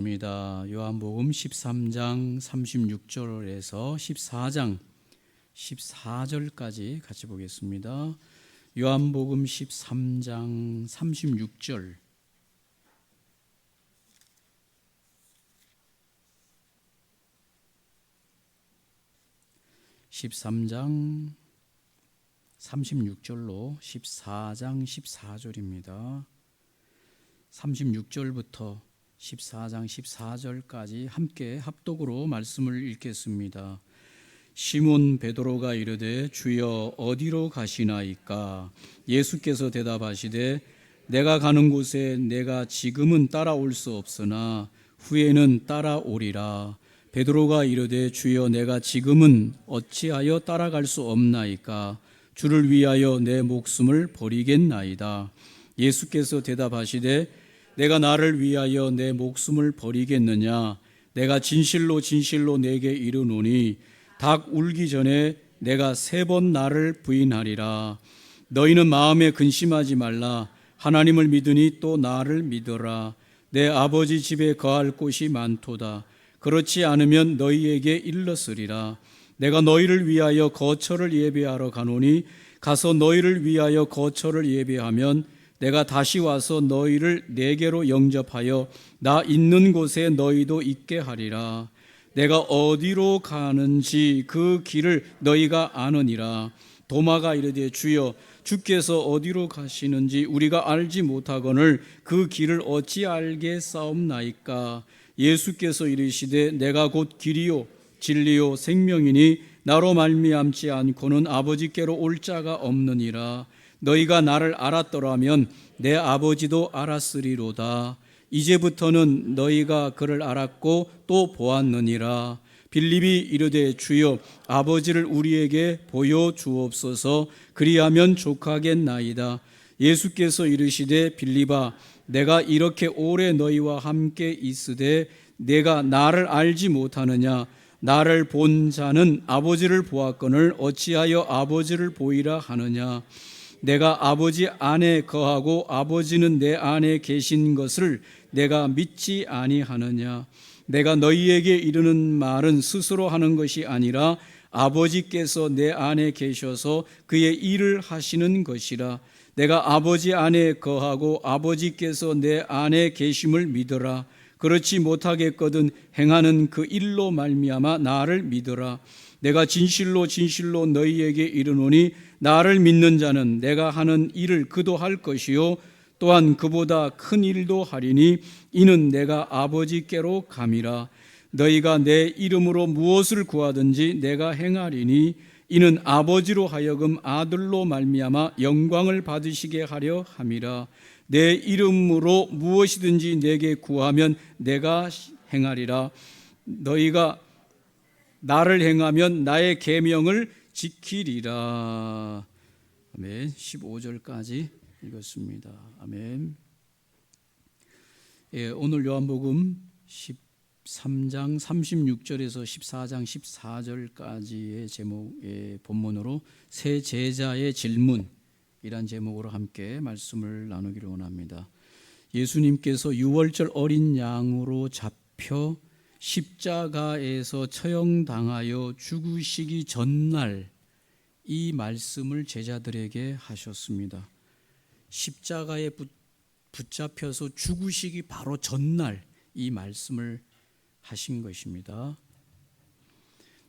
입니다. 요한복음 13장 36절에서 14장 14절까지 같이 보겠습니다. 요한복음 13장 36절 13장 36절로 14장 14절입니다. 36절부터 14장 14절까지 함께 합독으로 말씀을 읽겠습니다. 시몬 베드로가 이르되 주여 어디로 가시나이까? 예수께서 대답하시되 내가 가는 곳에 내가 지금은 따라올 수 없으나 후에는 따라오리라. 베드로가 이르되 주여 내가 지금은 어찌하여 따라갈 수 없나이까? 주를 위하여 내 목숨을 버리겠나이다. 예수께서 대답하시되 내가 나를 위하여 내 목숨을 버리겠느냐? 내가 진실로 진실로 내게 이르노니 닭 울기 전에 내가 3번 나를 부인하리라. 너희는 마음에 근심하지 말라. 하나님을 믿으니 또 나를 믿어라. 내 아버지 집에 거할 곳이 많도다. 그렇지 않으면 너희에게 일렀으리라. 내가 너희를 위하여 거처를 예배하러 가노니 가서 너희를 위하여 거처를 예배하면 내가 다시 와서 너희를 내게로 영접하여 나 있는 곳에 너희도 있게 하리라. 내가 어디로 가는지 그 길을 너희가 아느니라. 도마가 이르되 주여 주께서 어디로 가시는지 우리가 알지 못하거늘 그 길을 어찌 알겠사옵나이까? 예수께서 이르시되 내가 곧 길이요 진리요 생명이니 나로 말미암지 않고는 아버지께로 올 자가 없느니라. 너희가 나를 알았더라면 내 아버지도 알았으리로다. 이제부터는 너희가 그를 알았고 또 보았느니라. 빌립이 이르되 주여 아버지를 우리에게 보여주옵소서. 그리하면 족하겠나이다. 예수께서 이르시되 빌립아 내가 이렇게 오래 너희와 함께 있으되 내가 나를 알지 못하느냐? 나를 본 자는 아버지를 보았거늘 어찌하여 아버지를 보이라 하느냐? 내가 아버지 안에 거하고 아버지는 내 안에 계신 것을 내가 믿지 아니하느냐? 내가 너희에게 이르는 말은 스스로 하는 것이 아니라 아버지께서 내 안에 계셔서 그의 일을 하시는 것이라. 내가 아버지 안에 거하고 아버지께서 내 안에 계심을 믿어라. 그렇지 못하겠거든 행하는 그 일로 말미암아 나를 믿어라. 내가 진실로 진실로 너희에게 이르노니 나를 믿는 자는 내가 하는 일을 그도 할 것이요 또한 그보다 큰 일도 하리니 이는 내가 아버지께로 감이라. 너희가 내 이름으로 무엇을 구하든지 내가 행하리니 이는 아버지로 하여금 아들로 말미암아 영광을 받으시게 하려 함이라. 내 이름으로 무엇이든지 내게 구하면 내가 행하리라. 너희가 나를 행하면 나의 계명을 지키리라. 아멘. 15절까지 읽었습니다. 아멘. 예, 오늘 요한복음 13장 36절에서 14장 14절까지의 제목의 본문으로 새 제자의 질문이란 제목으로 함께 말씀을 나누기를 원합니다. 예수님께서 유월절 어린 양으로 잡혀 십자가에서 처형당하여 죽으시기 전날 이 말씀을 제자들에게 하셨습니다. 십자가에 붙잡혀서 죽으시기 바로 전날 이 말씀을 하신 것입니다.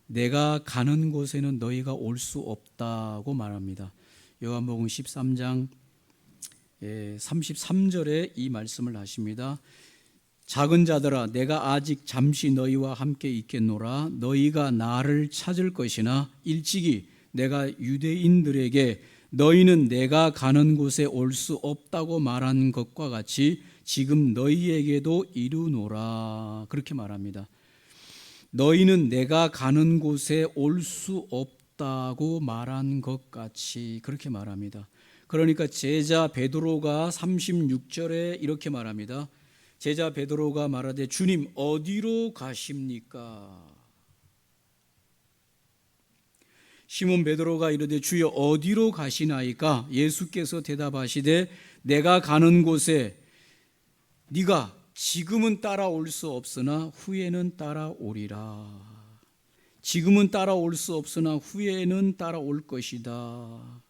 내가 가는 곳에는 너희가 올 수 없다고 말합니다. 요한복음 13장 33절에 이 말씀을 하십니다. 작은 자들아 내가 아직 잠시 너희와 함께 있겠노라. 너희가 나를 찾을 것이나 일찍이 내가 유대인들에게 너희는 내가 가는 곳에 올 수 없다고 말한 것과 같이 지금 너희에게도 이르노라. 그렇게 말합니다. 너희는 내가 가는 곳에 올 수 없다고 말한 것 같이 그렇게 말합니다. 그러니까 제자 베드로가 36절에 이렇게 말합니다. 제자 베드로가 말하되 주님 어디로 가십니까? 시몬 베드로가 이르되 주여 어디로 가시나이까? 예수께서 대답하시되 내가 가는 곳에 네가 지금은 따라올 수 없으나 후에는 따라오리라. 지금은 따라올 수 없으나 후에는 따라올 것이다.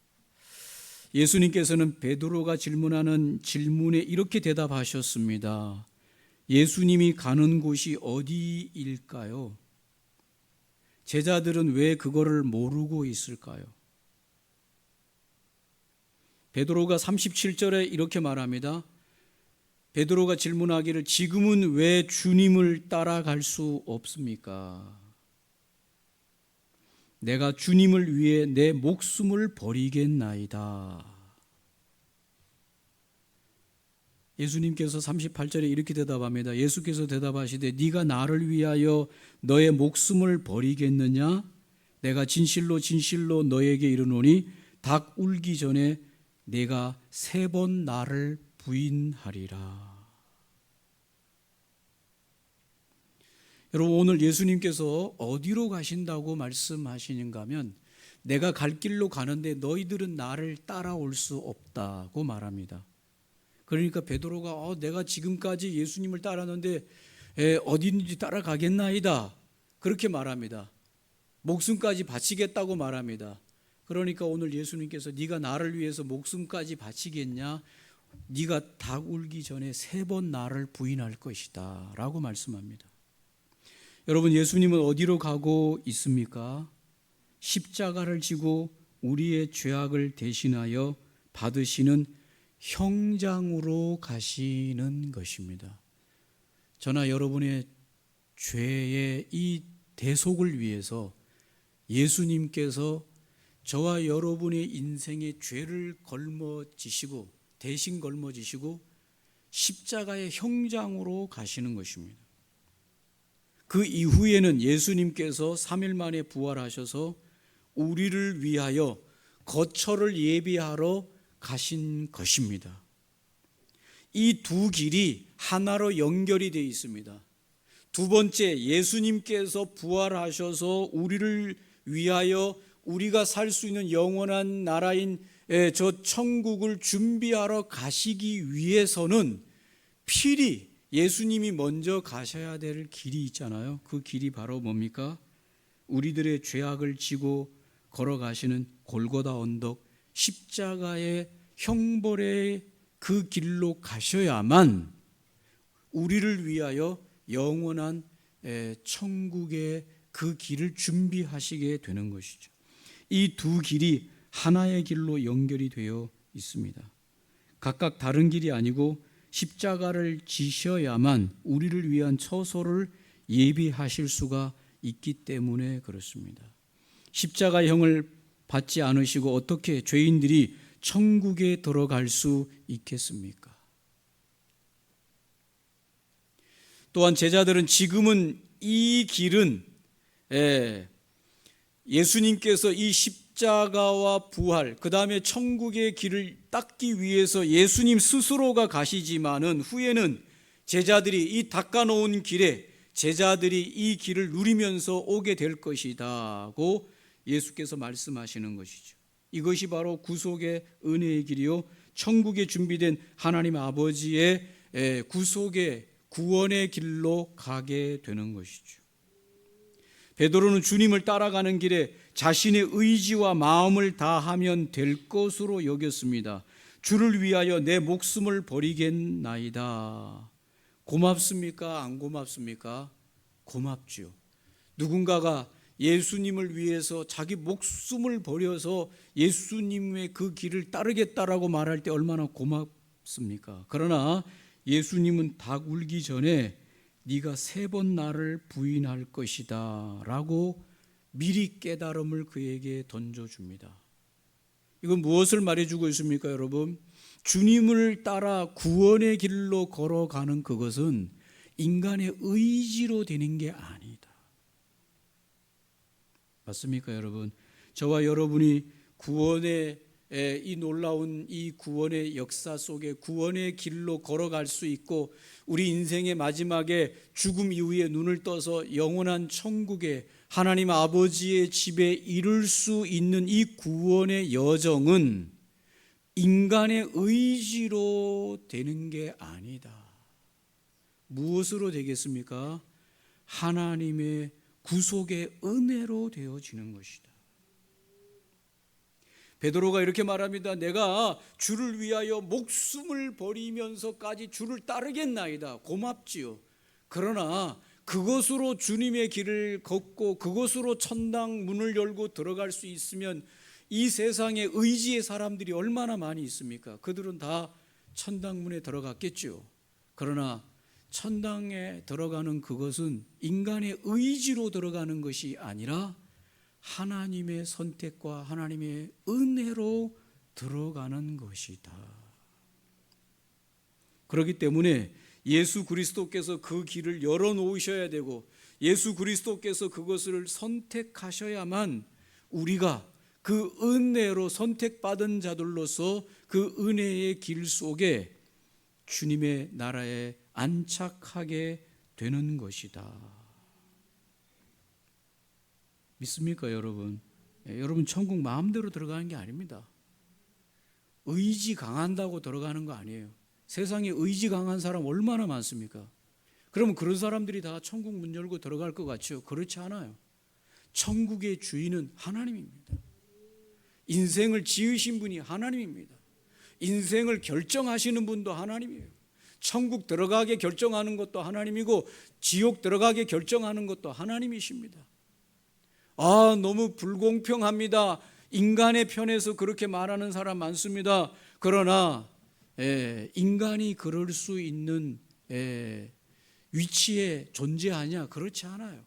예수님께서는 베드로가 질문하는 질문에 이렇게 대답하셨습니다. 예수님이 가는 곳이 어디일까요? 제자들은 왜 그거를 모르고 있을까요? 베드로가 37절에 이렇게 말합니다. 베드로가 질문하기를 지금은 왜 주님을 따라갈 수 없습니까? 내가 주님을 위해 내 목숨을 버리겠나이다. 예수님께서 38절에 이렇게 대답합니다. 예수께서 대답하시되 네가 나를 위하여 너의 목숨을 버리겠느냐? 내가 진실로 진실로 너에게 이르노니 닭 울기 전에 네가 3번 나를 부인하리라. 여러분, 오늘 예수님께서 어디로 가신다고 말씀하시는가 하면 내가 갈 길로 가는데 너희들은 나를 따라올 수 없다고 말합니다. 그러니까 베드로가 내가 지금까지 예수님을 따랐는데 어디든지 따라가겠나이다 그렇게 말합니다. 목숨까지 바치겠다고 말합니다. 그러니까 오늘 예수님께서 네가 나를 위해서 목숨까지 바치겠냐? 네가 닭 울기 전에 3번 나를 부인할 것이다 라고 말씀합니다. 여러분, 예수님은 어디로 가고 있습니까? 십자가를 지고 우리의 죄악을 대신하여 받으시는 형장으로 가시는 것입니다. 저나 여러분의 죄의 이 대속을 위해서 예수님께서 저와 여러분의 인생의 죄를 대신 걸머지시고 십자가의 형장으로 가시는 것입니다. 그 이후에는 예수님께서 3일 만에 부활하셔서 우리를 위하여 거처를 예비하러 가신 것입니다. 이 두 길이 하나로 연결이 되어 있습니다. 두 번째, 예수님께서 부활하셔서 우리를 위하여 우리가 살 수 있는 영원한 나라인 저 천국을 준비하러 가시기 위해서는 필히 예수님이 먼저 가셔야 될 길이 있잖아요. 그 길이 바로 뭡니까? 우리들의 죄악을 지고 걸어가시는 골고다 언덕 십자가의 형벌의 그 길로 가셔야만 우리를 위하여 영원한 천국의 그 길을 준비하시게 되는 것이죠. 이 두 길이 하나의 길로 연결이 되어 있습니다. 각각 다른 길이 아니고 십자가를 지셔야만 우리를 위한 처소를 예비하실 수가 있기 때문에 그렇습니다. 십자가형을 받지 않으시고 어떻게 죄인들이 천국에 들어갈 수 있겠습니까? 또한 제자들은 지금은 이 길은 예수님께서 이 십자가와 부활, 그 다음에 천국의 길을 닦기 위해서 예수님 스스로가 가시지만은 후에는 제자들이 이 닦아놓은 길에 제자들이 이 길을 누리면서 오게 될 것이다고 예수께서 말씀하시는 것이죠. 이것이 바로 구속의 은혜의 길이요 천국에 준비된 하나님 아버지의 구속의 구원의 길로 가게 되는 것이죠. 베드로는 주님을 따라가는 길에 자신의 의지와 마음을 다하면 될 것으로 여겼습니다. 주를 위하여 내 목숨을 버리겠나이다. 고맙습니까? 안 고맙습니까? 고맙죠. 누군가가 예수님을 위해서 자기 목숨을 버려서 예수님의 그 길을 따르겠다라고 말할 때 얼마나 고맙습니까? 그러나 예수님은 닭 울기 전에 네가 3번 나를 부인할 것이다 라고 미리 깨달음을 그에게 던져줍니다. 이건 무엇을 말해주고 있습니까, 여러분? 주님을 따라 구원의 길로 걸어가는 그것은 인간의 의지로 되는 게 아니다. 맞습니까, 여러분? 저와 여러분이 구원의 이 놀라운 이 구원의 역사 속에 구원의 길로 걸어갈 수 있고 우리 인생의 마지막에 죽음 이후에 눈을 떠서 영원한 천국에 하나님 아버지의 집에 이룰 수 있는 이 구원의 여정은 인간의 의지로 되는 게 아니다. 무엇으로 되겠습니까? 하나님의 구속의 은혜로 되어지는 것이다. 베드로가 이렇게 말합니다. 내가 주를 위하여 목숨을 버리면서까지 주를 따르겠나이다. 고맙지요. 그러나 그것으로 주님의 길을 걷고 그것으로 천당 문을 열고 들어갈 수 있으면 이 세상에 의지의 사람들이 얼마나 많이 있습니까? 그들은 다 천당 문에 들어갔겠죠. 그러나 천당에 들어가는 그것은 인간의 의지로 들어가는 것이 아니라 하나님의 선택과 하나님의 은혜로 들어가는 것이다. 그렇기 때문에 예수 그리스도께서 그 길을 열어놓으셔야 되고 예수 그리스도께서 그것을 선택하셔야만 우리가 그 은혜로 선택받은 자들로서 그 은혜의 길 속에 주님의 나라에 안착하게 되는 것이다. 믿습니까, 여러분? 여러분 천국 마음대로 들어가는 게 아닙니다. 의지 강한다고 들어가는 거 아니에요. 세상에 의지 강한 사람 얼마나 많습니까? 그러면 그런 사람들이 다 천국 문 열고 들어갈 것 같죠? 그렇지 않아요. 천국의 주인은 하나님입니다. 인생을 지으신 분이 하나님입니다. 인생을 결정하시는 분도 하나님이에요. 천국 들어가게 결정하는 것도 하나님이고 지옥 들어가게 결정하는 것도 하나님이십니다. 너무 불공평합니다. 인간의 편에서 그렇게 말하는 사람 많습니다. 그러나 인간이 그럴 수 있는 위치에 존재하냐? 그렇지 않아요.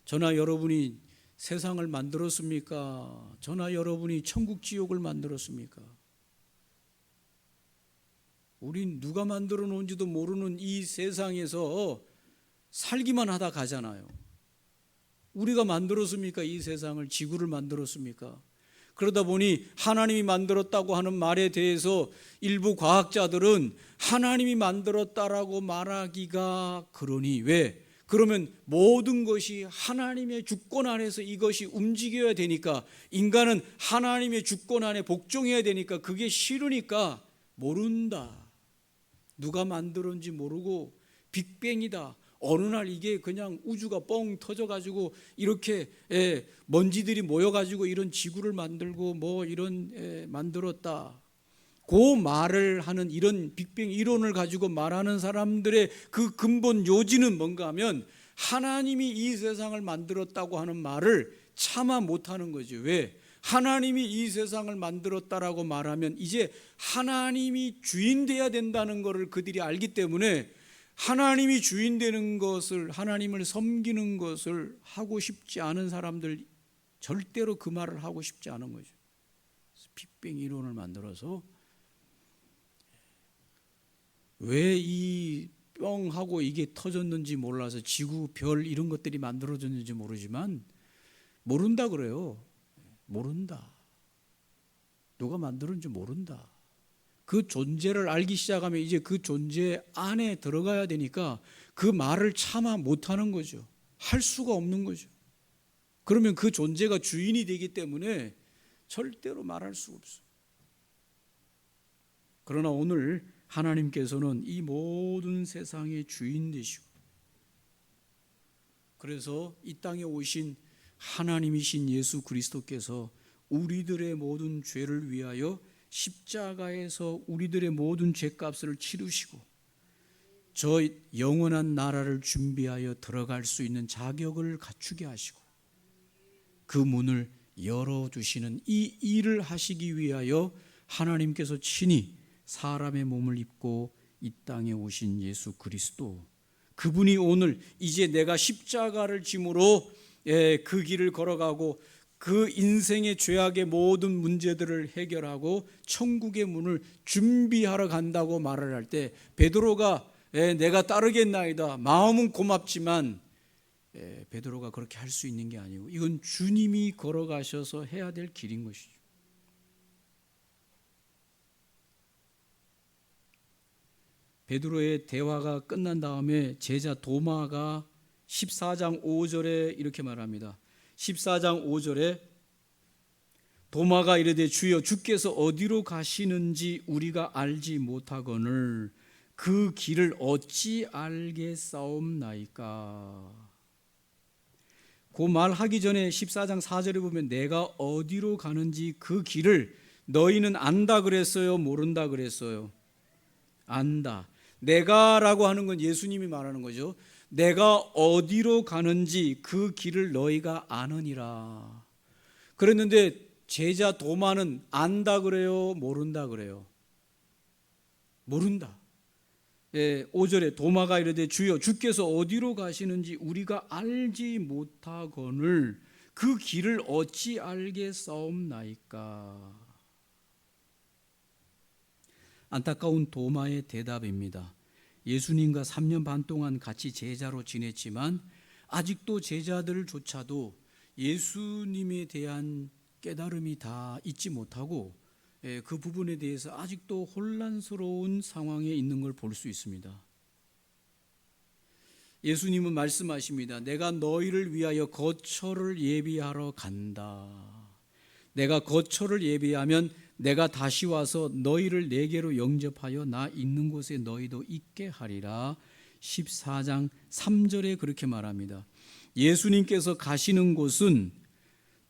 저나 여러분이 세상을 만들었습니까? 저나 여러분이 천국 지옥을 만들었습니까? 우린 누가 만들어 놓은지도 모르는 이 세상에서 살기만 하다 가잖아요. 우리가 만들었습니까? 이 세상을, 지구를 만들었습니까? 그러다 보니 하나님이 만들었다고 하는 말에 대해서 일부 과학자들은 하나님이 만들었다라고 말하기가 그러니 왜? 그러면 모든 것이 하나님의 주권 안에서 이것이 움직여야 되니까 인간은 하나님의 주권 안에 복종해야 되니까 그게 싫으니까 모른다. 누가 만들었는지 모르고 빅뱅이다. 어느 날 이게 그냥 우주가 뻥 터져가지고 이렇게 먼지들이 모여가지고 이런 지구를 만들고 뭐 이런 만들었다. 그 말을 하는 이런 빅뱅 이론을 가지고 말하는 사람들의 그 근본 요지는 뭔가 하면 하나님이 이 세상을 만들었다고 하는 말을 차마 못하는 거죠. 왜? 하나님이 이 세상을 만들었다라고 말하면 이제 하나님이 주인 돼야 된다는 것을 그들이 알기 때문에 하나님이 주인 되는 것을, 하나님을 섬기는 것을 하고 싶지 않은 사람들 절대로 그 말을 하고 싶지 않은 거죠. 빅뱅 이론을 만들어서 왜 이 뿅하고 이게 터졌는지 몰라서 지구, 별 이런 것들이 만들어졌는지 모르지만 모른다 그래요. 모른다. 누가 만들었는지 모른다. 그 존재를 알기 시작하면 이제 그 존재 안에 들어가야 되니까 그 말을 차마 못하는 거죠. 할 수가 없는 거죠. 그러면 그 존재가 주인이 되기 때문에 절대로 말할 수가 없어요. 그러나 오늘 하나님께서는 이 모든 세상의 주인 되시고 그래서 이 땅에 오신 하나님이신 예수 그리스도께서 우리들의 모든 죄를 위하여 십자가에서 우리들의 모든 죄값을 치르시고 저 영원한 나라를 준비하여 들어갈 수 있는 자격을 갖추게 하시고 그 문을 열어주시는 이 일을 하시기 위하여 하나님께서 친히 사람의 몸을 입고 이 땅에 오신 예수 그리스도, 그분이 오늘 이제 내가 십자가를 짐으로 그 길을 걸어가고 그 인생의 죄악의 모든 문제들을 해결하고 천국의 문을 준비하러 간다고 말을 할 때 베드로가 내가 따르겠나이다. 마음은 고맙지만 베드로가 그렇게 할 수 있는 게 아니고 이건 주님이 걸어가셔서 해야 될 길인 것이죠. 베드로의 대화가 끝난 다음에 제자 도마가 14장 5절에 이렇게 말합니다. 14장 5절에 도마가 이르되 주여 주께서 어디로 가시는지 우리가 알지 못하거늘 그 길을 어찌 알겠사옵나이까. 그 말하기 전에 14장 4절에 보면 내가 어디로 가는지 그 길을 너희는 안다 그랬어요, 모른다 그랬어요? 안다. 내가라고 하는 건 예수님이 말하는 거죠. 내가 어디로 가는지 그 길을 너희가 아느니라. 그랬는데 제자 도마는 안다 그래요, 모른다 그래요? 모른다. 5절에 도마가 이르되 주여 주께서 어디로 가시는지 우리가 알지 못하거늘 그 길을 어찌 알겠사옵나이까. 안타까운 도마의 대답입니다. 예수님과 3년 반 동안 같이 제자로 지냈지만 아직도 제자들조차도 예수님에 대한 깨달음이 다 잊지 못하고 그 부분에 대해서 아직도 혼란스러운 상황에 있는 걸 볼 수 있습니다. 예수님은 말씀하십니다. 내가 너희를 위하여 거처를 예비하러 간다. 내가 거처를 예비하면 내가 다시 와서 너희를 내게로 영접하여 나 있는 곳에 너희도 있게 하리라. 14장 3절에 그렇게 말합니다. 예수님께서 가시는 곳은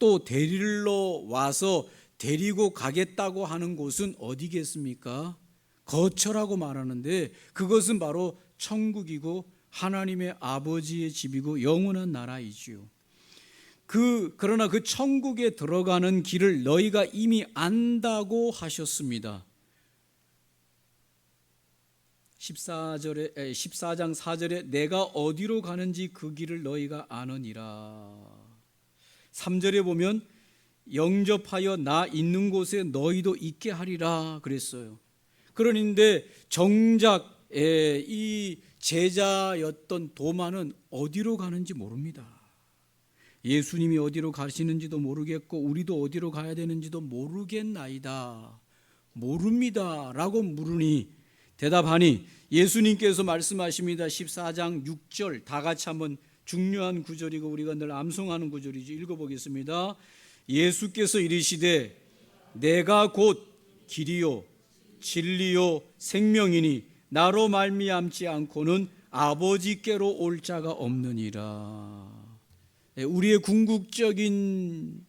또 데리러 와서 데리고 가겠다고 하는 곳은 어디겠습니까? 거처라고 말하는데 그것은 바로 천국이고 하나님의 아버지의 집이고 영원한 나라이지요. 그러나 그 천국에 들어가는 길을 너희가 이미 안다고 하셨습니다. 14장 4절에 내가 어디로 가는지 그 길을 너희가 아느니라. 3절에 보면 영접하여 나 있는 곳에 너희도 있게 하리라 그랬어요. 그런데 정작 이 제자였던 도마는 어디로 가는지 모릅니다. 예수님이 어디로 가시는지도 모르겠고 우리도 어디로 가야 되는지도 모르겠나이다. 모릅니다 라고 물으니 대답하니 예수님께서 말씀하십니다. 14장 6절 다 같이 한번 중요한 구절이고 우리가 늘 암송하는 구절이죠. 읽어보겠습니다. 예수께서 이르시되 내가 곧 길이요 진리요 생명이니 나로 말미암지 않고는 아버지께로 올 자가 없느니라. 우리의 궁극적인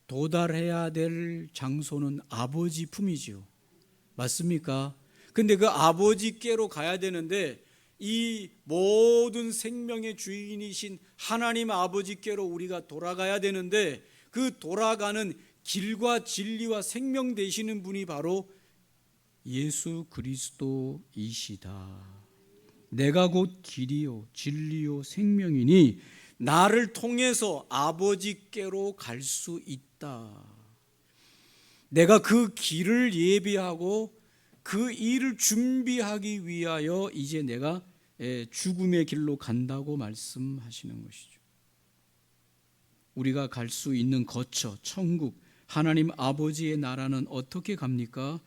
도달해야 될 장소는 아버지 품이죠. 맞습니까? 근데 그 아버지께로 가야 되는데 이 모든 생명의 주인이신 하나님 아버지께로 우리가 돌아가야 되는데 그 돌아가는 길과 진리와 생명 되시는 분이 바로 예수 그리스도이시다. 내가 곧 길이요 진리요 생명이니 나를 통해서 아버지께로 갈 수 있다. 내가 그 길을 예비하고 그 일을 준비하기 위하여 이제 내가 죽음의 길로 간다고 말씀하시는 것이죠. 우리가 갈 수 있는 거처, 천국, 하나님 아버지의 나라는 어떻게 갑니까?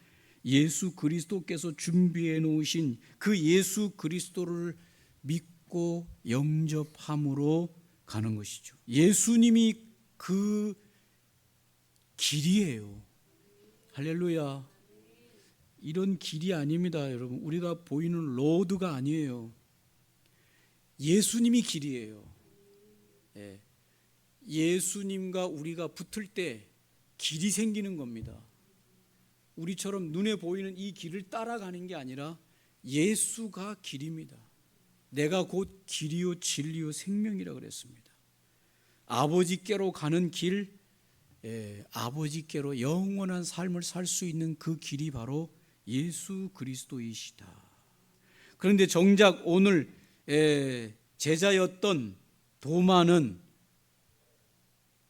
예수 그리스도께서 준비해 놓으신 그 예수 그리스도를 믿고 영접함으로 가는 것이죠. 예수님이 그 길이에요. 할렐루야. 이런 길이 아닙니다, 여러분. 우리가 보이는 로드가 아니에요. 예수님이 길이에요. 예수님과 우리가 붙을 때 길이 생기는 겁니다. 우리처럼 눈에 보이는 이 길을 따라가는 게 아니라 예수가 길입니다. 내가 곧 길이요 진리요 생명이라 그랬습니다. 아버지께로 가는 길, 아버지께로 영원한 삶을 살 수 있는 그 길이 바로 예수 그리스도이시다. 그런데 정작 오늘 제자였던 도마는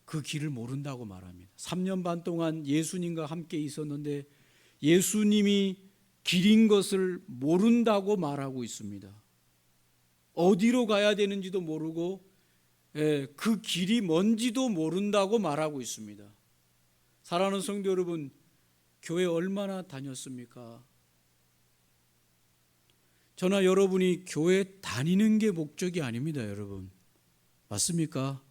그 길을 모른다고 말합니다. 3년 반 동안 예수님과 함께 있었는데 예수님이 길인 것을 모른다고 말하고 있습니다. 어디로 가야 되는지도 모르고 그 길이 뭔지도 모른다고 말하고 있습니다. 사랑하는 성도 여러분, 교회 얼마나 다녔습니까? 저나 여러분이 교회 다니는 게 목적이 아닙니다, 여러분. 맞습니까?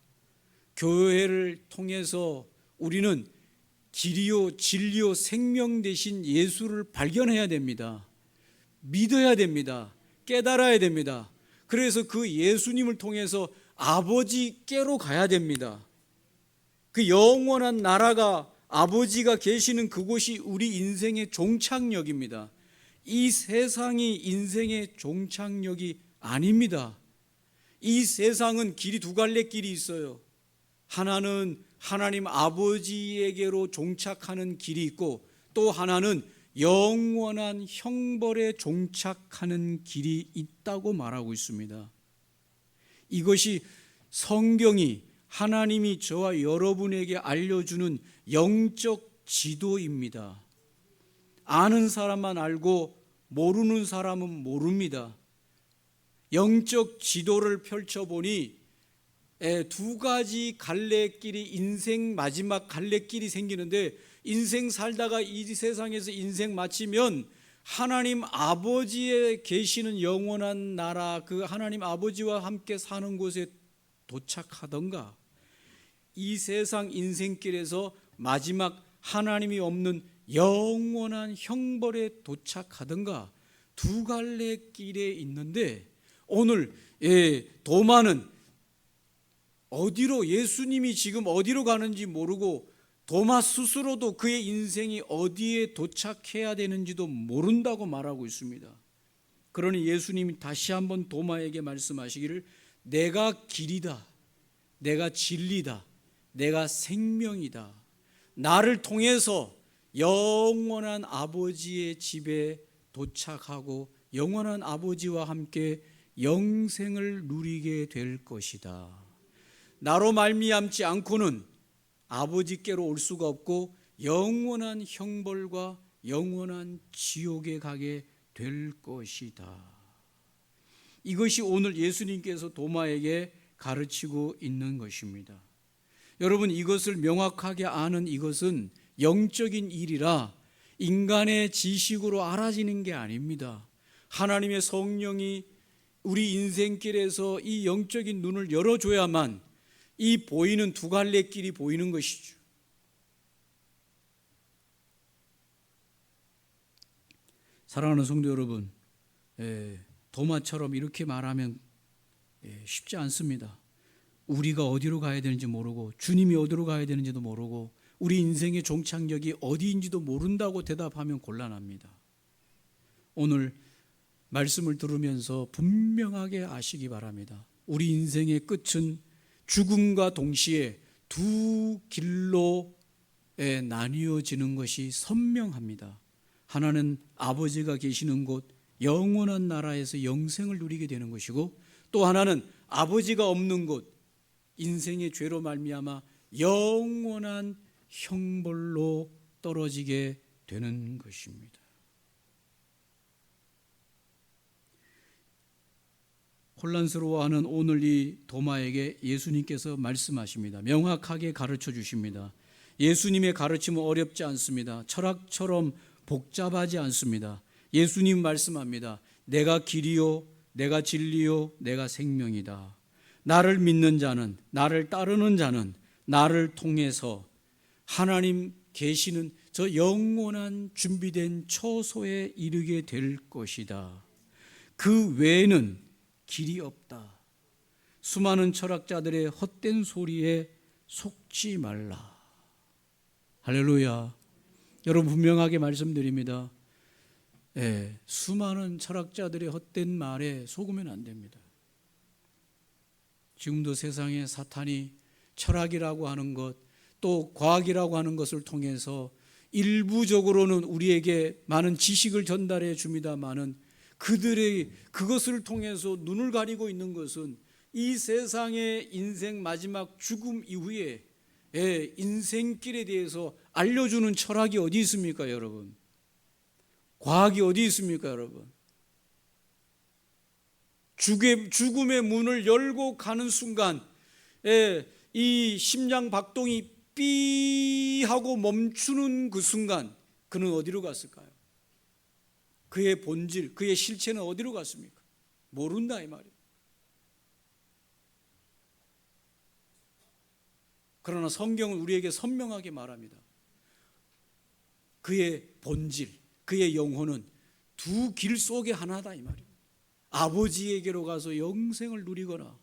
교회를 통해서 우리는 길이요 진리요 생명 되신 예수를 발견해야 됩니다. 믿어야 됩니다. 깨달아야 됩니다. 그래서 그 예수님을 통해서 아버지께로 가야 됩니다. 그 영원한 나라가 아버지가 계시는 그곳이 우리 인생의 종착역입니다. 이 세상이 인생의 종착역이 아닙니다. 이 세상은 길이 두 갈래 길이 있어요. 하나는 하나님 아버지에게로 종착하는 길이 있고, 또 하나는 영원한 형벌에 종착하는 길이 있다고 말하고 있습니다. 이것이 성경이 하나님이 저와 여러분에게 알려주는 영적 지도입니다. 아는 사람만 알고 모르는 사람은 모릅니다. 영적 지도를 펼쳐보니 두 가지 갈래길이, 인생 마지막 갈래길이 생기는데, 인생 살다가 이 세상에서 인생 마치면 하나님 아버지에 계시는 영원한 나라, 그 하나님 아버지와 함께 사는 곳에 도착하던가, 이 세상 인생길에서 마지막 하나님이 없는 영원한 형벌에 도착하던가, 두 갈래 길에 있는데, 오늘 도마는 어디로, 예수님이 지금 어디로 가는지 모르고 도마 스스로도 그의 인생이 어디에 도착해야 되는지도 모른다고 말하고 있습니다. 그러니 예수님이 다시 한번 도마에게 말씀하시기를, 내가 길이다, 내가 진리다, 내가 생명이다. 나를 통해서 영원한 아버지의 집에 도착하고 영원한 아버지와 함께 영생을 누리게 될 것이다. 나로 말미암지 않고는 아버지께로 올 수가 없고 영원한 형벌과 영원한 지옥에 가게 될 것이다. 이것이 오늘 예수님께서 도마에게 가르치고 있는 것입니다. 여러분, 이것을 명확하게 아는 이것은 영적인 일이라 인간의 지식으로 알아지는 게 아닙니다. 하나님의 성령이 우리 인생길에서 이 영적인 눈을 열어줘야만 이 보이는 두 갈래 길이 보이는 것이죠. 사랑하는 성도 여러분, 도마처럼 이렇게 말하면 쉽지 않습니다. 우리가 어디로 가야 되는지 모르고, 주님이 어디로 가야 되는지도 모르고, 우리 인생의 종착역이 어디인지도 모른다고 대답하면 곤란합니다. 오늘 말씀을 들으면서 분명하게 아시기 바랍니다. 우리 인생의 끝은 죽음과 동시에 두 길로 나뉘어지는 것이 선명합니다. 하나는 아버지가 계시는 곳 영원한 나라에서 영생을 누리게 되는 것이고, 또 하나는 아버지가 없는 곳, 인생의 죄로 말미암아 영원한 형벌로 떨어지게 되는 것입니다. 혼란스러워하는 오늘 이 도마에게 예수님께서 말씀하십니다. 명확하게 가르쳐 주십니다. 예수님의 가르침은 어렵지 않습니다. 철학처럼 복잡하지 않습니다. 예수님 말씀합니다. 내가 길이요, 내가 진리요, 내가 생명이다. 나를 믿는 자는, 나를 따르는 자는 나를 통해서 하나님 계시는 저 영원한 준비된 처소에 이르게 될 것이다. 그 외에는 길이 없다. 수많은 철학자들의 헛된 소리에 속지 말라. 할렐루야. 여러분, 분명하게 말씀드립니다. 수많은 철학자들의 헛된 말에 속으면 안 됩니다. 지금도 세상에 사탄이 철학이라고 하는 것, 또 과학이라고 하는 것을 통해서 일부적으로는 우리에게 많은 지식을 전달해 줍니다마는, 그들의 그것을 통해서 눈을 가리고 있는 것은 이 세상의 인생 마지막 죽음 이후에 인생길에 대해서 알려주는 철학이 어디 있습니까, 여러분? 과학이 어디 있습니까, 여러분? 죽음의 문을 열고 가는 순간 이 심장 박동이 삐 하고 멈추는 그 순간, 그는 어디로 갔을까요? 그의 본질, 그의 실체는 어디로 갔습니까? 모른다 이 말이에요. 그러나 성경은 우리에게 선명하게 말합니다. 그의 본질, 그의 영혼은 두 길 속에 하나다 이 말이에요. 아버지에게로 가서 영생을 누리거나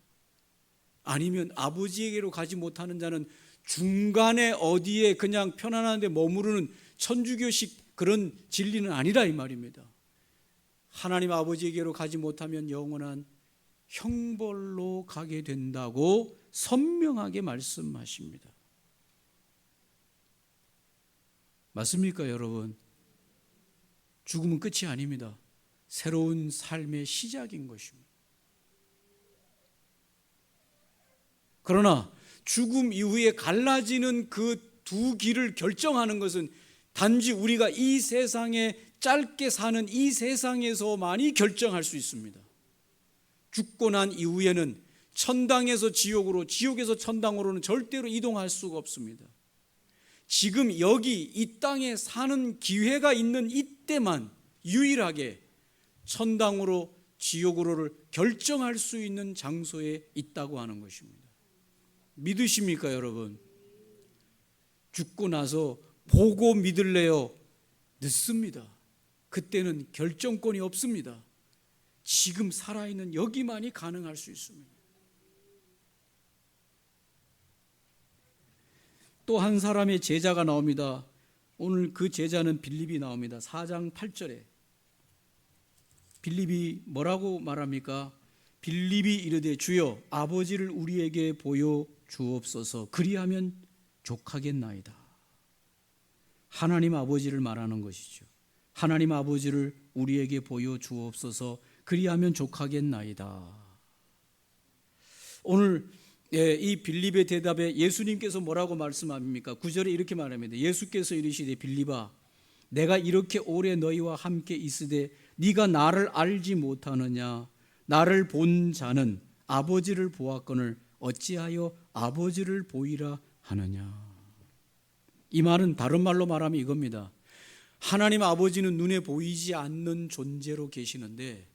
아니면 아버지에게로 가지 못하는 자는 중간에 어디에 그냥 편안한데 머무르는 천주교식 그런 진리는 아니라 이 말입니다. 하나님 아버지에게로 가지 못하면 영원한 형벌로 가게 된다고 선명하게 말씀하십니다. 맞습니까, 여러분? 죽음은 끝이 아닙니다. 새로운 삶의 시작인 것입니다. 그러나 죽음 이후에 갈라지는 그 두 길을 결정하는 것은 단지 우리가 이 세상에 짧게 사는 이 세상에서만이 결정할 수 있습니다. 죽고 난 이후에는 천당에서 지옥으로, 지옥에서 천당으로는 절대로 이동할 수가 없습니다. 지금 여기 이 땅에 사는 기회가 있는 이때만 유일하게 천당으로 지옥으로를 결정할 수 있는 장소에 있다고 하는 것입니다. 믿으십니까, 여러분? 죽고 나서 보고 믿을래요? 늦습니다. 그때는 결정권이 없습니다. 지금 살아있는 여기만이 가능할 수 있습니다. 또 한 사람의 제자가 나옵니다. 오늘 그 제자는 빌립이 나옵니다. 4장 8절에 빌립이 뭐라고 말합니까? 빌립이 이르되 주여 아버지를 우리에게 보여 주옵소서. 그리하면 족하겠나이다. 하나님 아버지를 말하는 것이죠. 하나님 아버지를 우리에게 보여 주옵소서. 그리하면 족하겠나이다. 오늘 이 빌립의 대답에 예수님께서 뭐라고 말씀합니까? 9절에 이렇게 말합니다. 예수께서 이르시되 빌립아 내가 이렇게 오래 너희와 함께 있으되 네가 나를 알지 못하느냐? 나를 본 자는 아버지를 보았거늘 어찌하여 아버지를 보이라 하느냐? 이 말은 다른 말로 말하면 이겁니다. 하나님 아버지는 눈에 보이지 않는 존재로 계시는데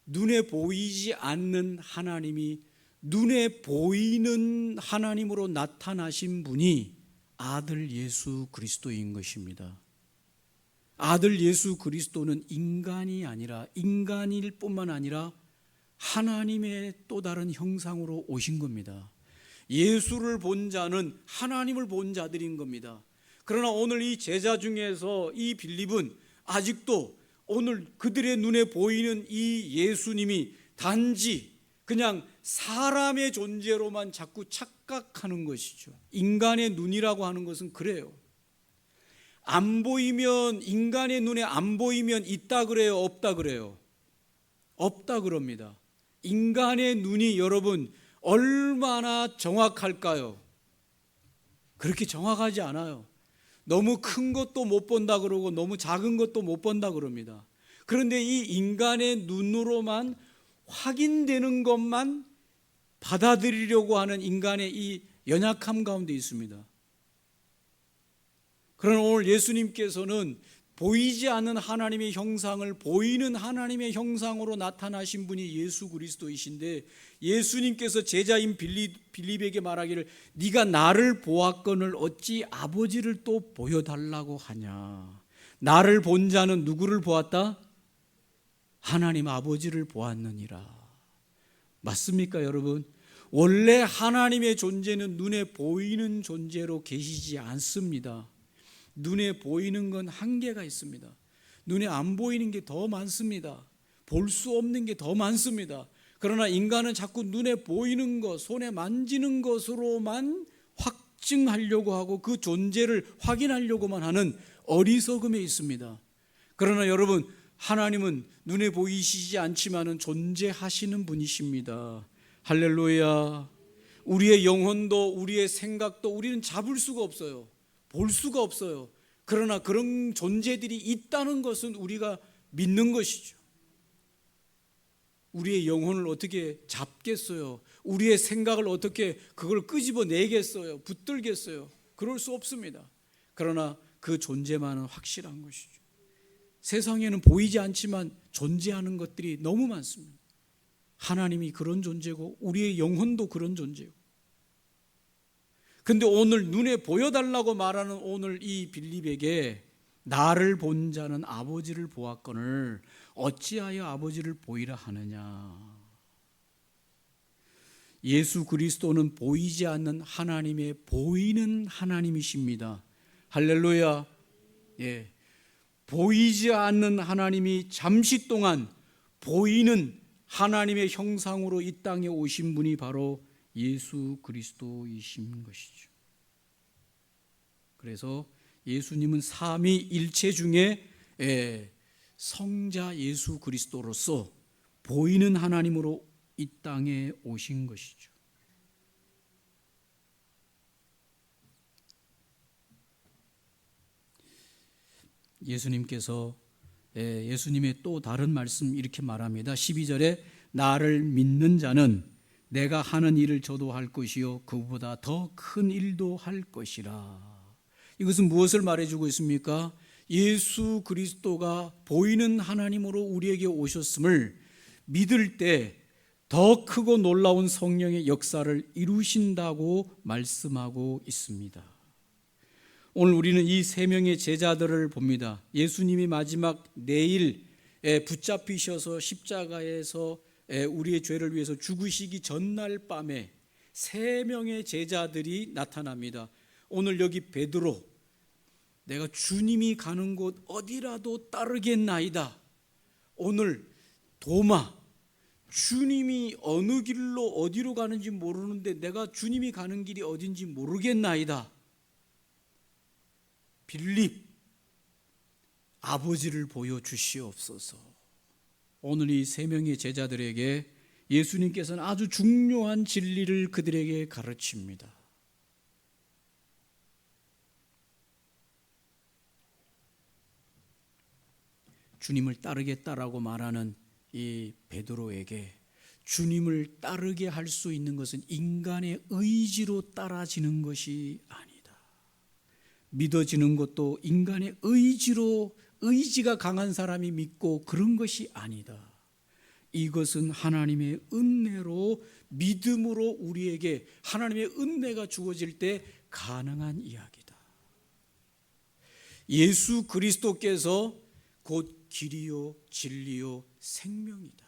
눈에 보이지 않는 하나님이 눈에 보이는 하나님으로 나타나신 분이 아들 예수 그리스도인 것입니다. 아들 예수 그리스도는 인간이 아니라 인간일 뿐만 아니라 하나님의 또 다른 형상으로 오신 겁니다. 예수를 본 자는 하나님을 본 자들인 겁니다. 그러나 오늘 이 제자 중에서 이 빌립은 아직도 오늘 그들의 눈에 보이는 이 예수님이 단지 그냥 사람의 존재로만 자꾸 착각하는 것이죠. 인간의 눈이라고 하는 것은 그래요. 안 보이면, 인간의 눈에 안 보이면 있다 그래요, 없다 그래요? 없다 그럽니다. 인간의 눈이 여러분 얼마나 정확할까요? 그렇게 정확하지 않아요. 너무 큰 것도 못 본다 그러고 너무 작은 것도 못 본다 그럽니다. 그런데 이 인간의 눈으로만 확인되는 것만 받아들이려고 하는 인간의 이 연약함 가운데 있습니다. 그러나 오늘 예수님께서는 보이지 않는 하나님의 형상을 보이는 하나님의 형상으로 나타나신 분이 예수 그리스도이신데 예수님께서 제자인 빌립에게 말하기를 네가 나를 보았거늘 어찌 아버지를 또 보여달라고 하냐? 나를 본 자는 누구를 보았다? 하나님 아버지를 보았느니라. 맞습니까, 여러분? 원래 하나님의 존재는 눈에 보이는 존재로 계시지 않습니다. 눈에 보이는 건 한계가 있습니다. 눈에 안 보이는 게 더 많습니다. 볼 수 없는 게 더 많습니다. 그러나 인간은 자꾸 눈에 보이는 것, 손에 만지는 것으로만 확증하려고 하고 그 존재를 확인하려고만 하는 어리석음에 있습니다. 그러나 여러분, 하나님은 눈에 보이시지 않지만은 존재하시는 분이십니다. 할렐루야. 우리의 영혼도 우리의 생각도 우리는 잡을 수가 없어요. 볼 수가 없어요. 그러나 그런 존재들이 있다는 것은 우리가 믿는 것이죠. 우리의 영혼을 어떻게 잡겠어요? 우리의 생각을 어떻게 그걸 끄집어내겠어요? 붙들겠어요? 그럴 수 없습니다. 그러나 그 존재만은 확실한 것이죠. 세상에는 보이지 않지만 존재하는 것들이 너무 많습니다. 하나님이 그런 존재고 우리의 영혼도 그런 존재고. 근데 오늘 눈에 보여달라고 말하는 오늘 이 빌립에게 나를 본 자는 아버지를 보았거늘 어찌하여 아버지를 보이라 하느냐. 예수 그리스도는 보이지 않는 하나님의 보이는 하나님이십니다. 할렐루야. 예. 보이지 않는 하나님이 잠시 동안 보이는 하나님의 형상으로 이 땅에 오신 분이 바로 예수 그리스도이신 것이죠. 그래서 예수님은 삼위일체 중에 성자 예수 그리스도로서 보이는 하나님으로 이 땅에 오신 것이죠. 예수님께서 예수님의 또 다른 말씀 이렇게 말합니다. 12절에 나를 믿는 자는 내가 하는 일을 저도 할 것이요 그보다 더 큰 일도 할 것이라. 이것은 무엇을 말해주고 있습니까? 예수 그리스도가 보이는 하나님으로 우리에게 오셨음을 믿을 때 더 크고 놀라운 성령의 역사를 이루신다고 말씀하고 있습니다. 오늘 우리는 이 세 명의 제자들을 봅니다. 예수님이 마지막 내일 붙잡히셔서 십자가에서 우리의 죄를 위해서 죽으시기 전날 밤에 세 명의 제자들이 나타납니다. 오늘 여기 베드로, 내가 주님이 가는 곳 어디라도 따르겠나이다. 오늘 도마, 주님이 어느 길로 어디로 가는지 모르는데 내가 주님이 가는 길이 어딘지 모르겠나이다. 빌립, 아버지를 보여주시옵소서. 오늘 이 세 명의 제자들에게 예수님께서는 아주 중요한 진리를 그들에게 가르칩니다. 주님을 따르겠다라고 말하는 이 베드로에게 주님을 따르게 할 수 있는 것은 인간의 의지로 따라지는 것이 아니다. 믿어지는 것도 인간의 의지로, 의지가 강한 사람이 믿고 그런 것이 아니다. 이것은 하나님의 은혜로, 믿음으로 우리에게 하나님의 은혜가 주어질 때 가능한 이야기다. 예수 그리스도께서 곧 길이요 진리요 생명이다.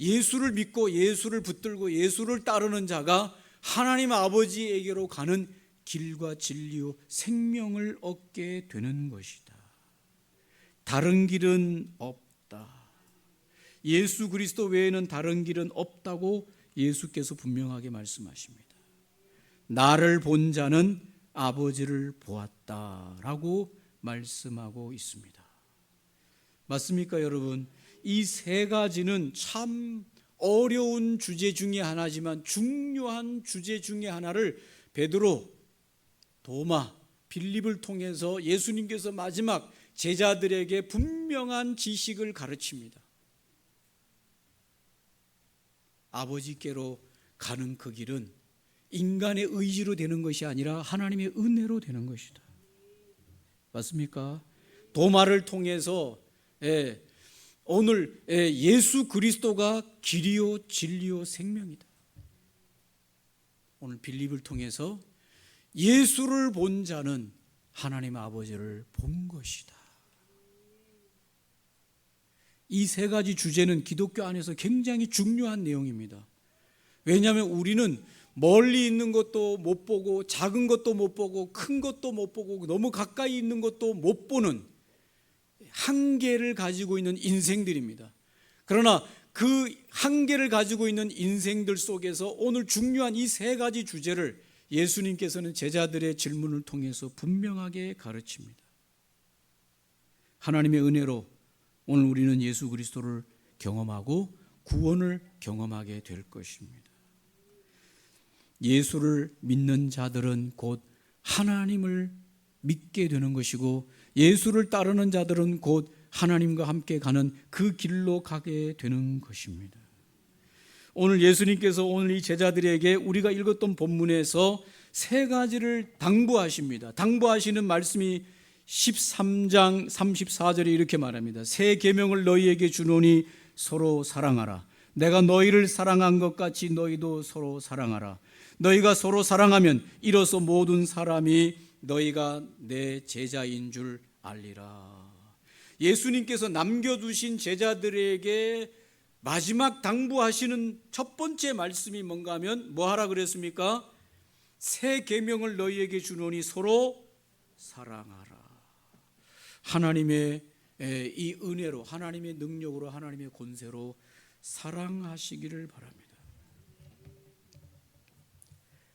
예수를 믿고 예수를 붙들고 예수를 따르는 자가 하나님 아버지에게로 가는 길과 진리요 생명을 얻게 되는 것이다. 다른 길은 없다. 예수 그리스도 외에는 다른 길은 없다고 예수께서 분명하게 말씀하십니다. 나를 본 자는 아버지를 보았다라고 말씀하고 있습니다. 맞습니까, 여러분? 이 세 가지는 참 어려운 주제 중에 하나지만 중요한 주제 중에 하나를 베드로, 도마, 빌립을 통해서 예수님께서 마지막 제자들에게 분명한 지식을 가르칩니다. 아버지께로 가는 그 길은 인간의 의지로 되는 것이 아니라 하나님의 은혜로 되는 것이다. 맞습니까? 도마를 통해서 오늘 예수 그리스도가 길이요 진리요 생명이다. 오늘 빌립을 통해서 예수를 본 자는 하나님 아버지를 본 것이다. 이 세 가지 주제는 기독교 안에서 굉장히 중요한 내용입니다. 왜냐하면 우리는 멀리 있는 것도 못 보고 작은 것도 못 보고 큰 것도 못 보고 너무 가까이 있는 것도 못 보는 한계를 가지고 있는 인생들입니다. 그러나 그 한계를 가지고 있는 인생들 속에서 오늘 중요한 이 세 가지 주제를 예수님께서는 제자들의 질문을 통해서 분명하게 가르칩니다. 하나님의 은혜로 오늘 우리는 예수 그리스도를 경험하고 구원을 경험하게 될 것입니다. 예수를 믿는 자들은 곧 하나님을 믿게 되는 것이고 예수를 따르는 자들은 곧 하나님과 함께 가는 그 길로 가게 되는 것입니다. 오늘 예수님께서 오늘 이 제자들에게 우리가 읽었던 본문에서 세 가지를 당부하십니다. 당부하시는 말씀이 13장 34절에 이렇게 말합니다. 새 계명을 너희에게 주노니 서로 사랑하라. 내가 너희를 사랑한 것 같이 너희도 서로 사랑하라. 너희가 서로 사랑하면 이로써 모든 사람이 너희가 내 제자인 줄 알리라. 예수님께서 남겨두신 제자들에게 마지막 당부하시는 첫 번째 말씀이 뭔가 하면 뭐 하라 그랬습니까? 새 계명을 너희에게 주노니 서로 사랑하라. 하나님의 이 은혜로, 하나님의 능력으로, 하나님의 권세로 사랑하시기를 바랍니다.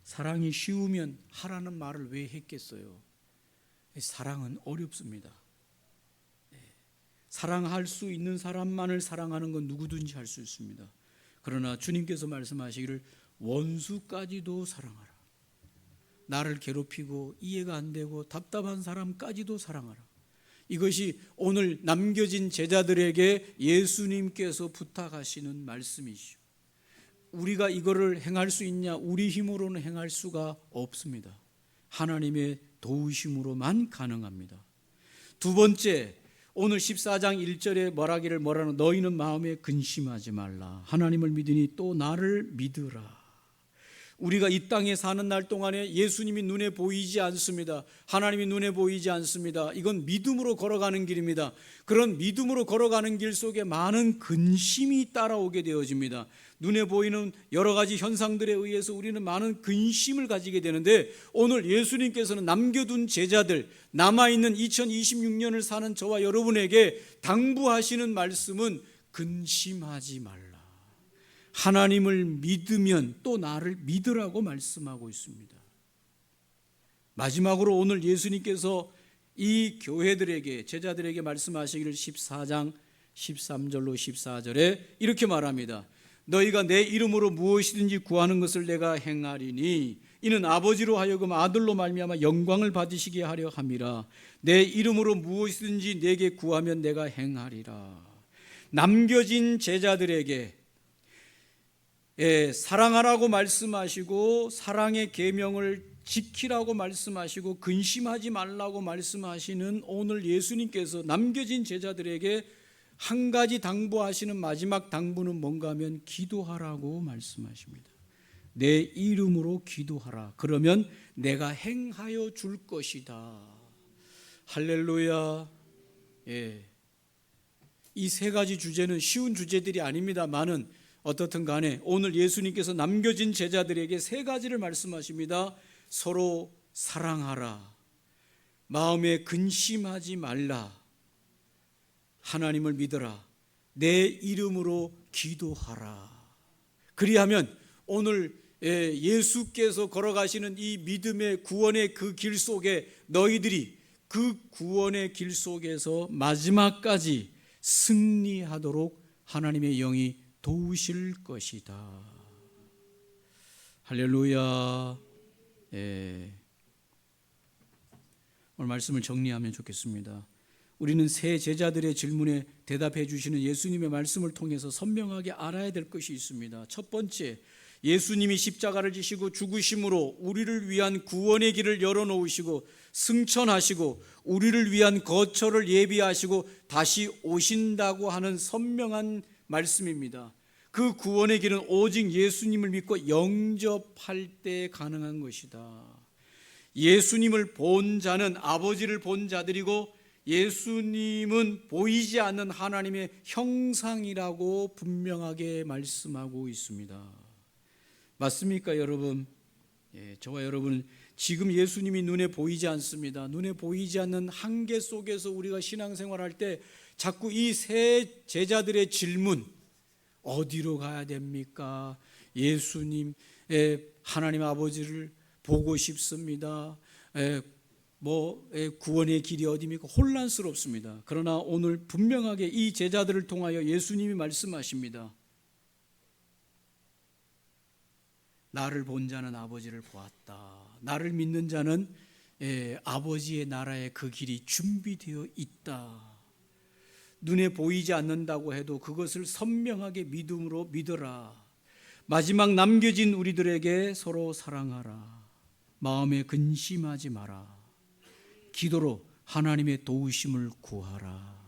사랑이 쉬우면 하라는 말을 왜 했겠어요? 사랑은 어렵습니다. 사랑할 수 있는 사람만을 사랑하는 건 누구든지 할 수 있습니다. 그러나 주님께서 말씀하시기를 원수까지도 사랑하라. 나를 괴롭히고 이해가 안 되고 답답한 사람까지도 사랑하라. 이것이 오늘 남겨진 제자들에게 예수님께서 부탁하시는 말씀이시죠. 우리가 이거를 행할 수 있냐? 우리 힘으로는 행할 수가 없습니다. 하나님의 도우심으로만 가능합니다. 두 번째, 오늘 14장 1절에 뭐라는 너희는 마음에 근심하지 말라. 하나님을 믿으니 또 나를 믿으라. 우리가 이 땅에 사는 날 동안에 예수님이 눈에 보이지 않습니다. 하나님이 눈에 보이지 않습니다. 이건 믿음으로 걸어가는 길입니다. 그런 믿음으로 걸어가는 길 속에 많은 근심이 따라오게 되어집니다. 눈에 보이는 여러 가지 현상들에 의해서 우리는 많은 근심을 가지게 되는데, 오늘 예수님께서는 남겨둔 제자들, 남아있는 2026년을 사는 저와 여러분에게 당부하시는 말씀은 근심하지 말라. 하나님을 믿으면 또 나를 믿으라고 말씀하고 있습니다. 마지막으로 오늘 예수님께서 이 교회들에게, 제자들에게 말씀하시기를 14장 13절로 14절에 이렇게 말합니다. 너희가 내 이름으로 무엇이든지 구하는 것을 내가 행하리니 이는 아버지로 하여금 아들로 말미암아 영광을 받으시게 하려 함이라. 내 이름으로 무엇이든지 내게 구하면 내가 행하리라. 남겨진 제자들에게 사랑하라고 말씀하시고 사랑의 계명을 지키라고 말씀하시고 근심하지 말라고 말씀하시는 오늘 예수님께서 남겨진 제자들에게 한 가지 당부하시는 마지막 당부는 뭔가 하면 기도하라고 말씀하십니다. 내 이름으로 기도하라. 그러면 내가 행하여 줄 것이다. 할렐루야. 이 세 가지 주제는 쉬운 주제들이 아닙니다만은 어떻든 간에 오늘 예수님께서 남겨진 제자들에게 세 가지를 말씀하십니다. 서로 사랑하라. 마음에 근심하지 말라. 하나님을 믿어라. 내 이름으로 기도하라. 그리하면 오늘 예수께서 걸어가시는 이 믿음의 구원의 그 길 속에 너희들이 그 구원의 길 속에서 마지막까지 승리하도록 하나님의 영이 도우실 것이다. 할렐루야. 오늘 말씀을 정리하면 좋겠습니다. 우리는 새 제자들의 질문에 대답해 주시는 예수님의 말씀을 통해서 선명하게 알아야 될 것이 있습니다. 첫 번째, 예수님이 십자가를 지시고 죽으심으로 우리를 위한 구원의 길을 열어놓으시고 승천하시고 우리를 위한 거처를 예비하시고 다시 오신다고 하는 선명한 말씀입니다. 그 구원의 길은 오직 예수님을 믿고 영접할 때 가능한 것이다. 예수님을 본 자는 아버지를 본 자들이고 예수님은 보이지 않는 하나님의 형상이라고 분명하게 말씀하고 있습니다. 맞습니까, 여러분? 저와 여러분은 지금 예수님이 눈에 보이지 않습니다. 눈에 보이지 않는 한계 속에서 우리가 신앙생활할 때 자꾸 이 세 제자들의 질문, 어디로 가야 됩니까? 예수님, 하나님 아버지를 보고 싶습니다. 구원의 길이 어디입니까? 혼란스럽습니다. 그러나 오늘 분명하게 이 제자들을 통하여 예수님이 말씀하십니다. 나를 본 자는 아버지를 보았다. 나를 믿는 자는 아버지의 나라의 그 길이 준비되어 있다. 눈에 보이지 않는다고 해도 그것을 선명하게 믿음으로 믿어라. 마지막 남겨진 우리들에게 서로 사랑하라. 마음에 근심하지 마라. 기도로 하나님의 도우심을 구하라.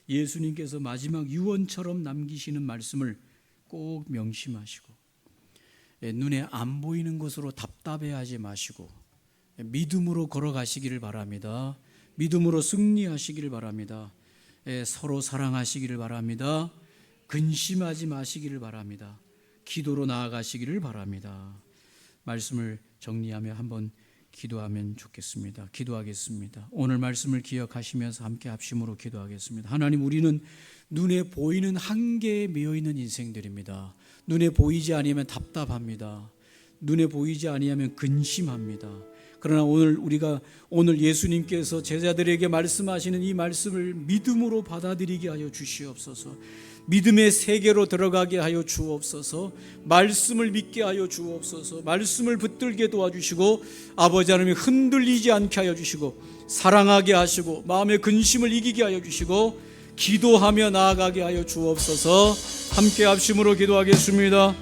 예수님께서 마지막 유언처럼 남기시는 말씀을 꼭 명심하시고 눈에 안 보이는 것으로 답답해하지 마시고 믿음으로 걸어가시기를 바랍니다. 믿음으로 승리하시기를 바랍니다. 서로 사랑하시기를 바랍니다. 근심하지 마시기를 바랍니다. 기도로 나아가시기를 바랍니다. 말씀을 정리하며 한번 기도하면 좋겠습니다. 기도하겠습니다. 오늘 말씀을 기억하시면서 함께 합심으로 기도하겠습니다. 하나님, 우리는 눈에 보이는 한계에 매여 있는 인생들입니다. 눈에 보이지 아니하면 답답합니다. 눈에 보이지 아니하면 근심합니다. 그러나 오늘 예수님께서 제자들에게 말씀하시는 이 말씀을 믿음으로 받아들이게 하여 주시옵소서. 믿음의 세계로 들어가게 하여 주옵소서. 말씀을 믿게 하여 주옵소서. 말씀을 붙들게 도와주시고 아버지 하나님 흔들리지 않게 하여 주시고 사랑하게 하시고 마음의 근심을 이기게 하여 주시고 기도하며 나아가게 하여 주옵소서. 함께 합심으로 기도하겠습니다.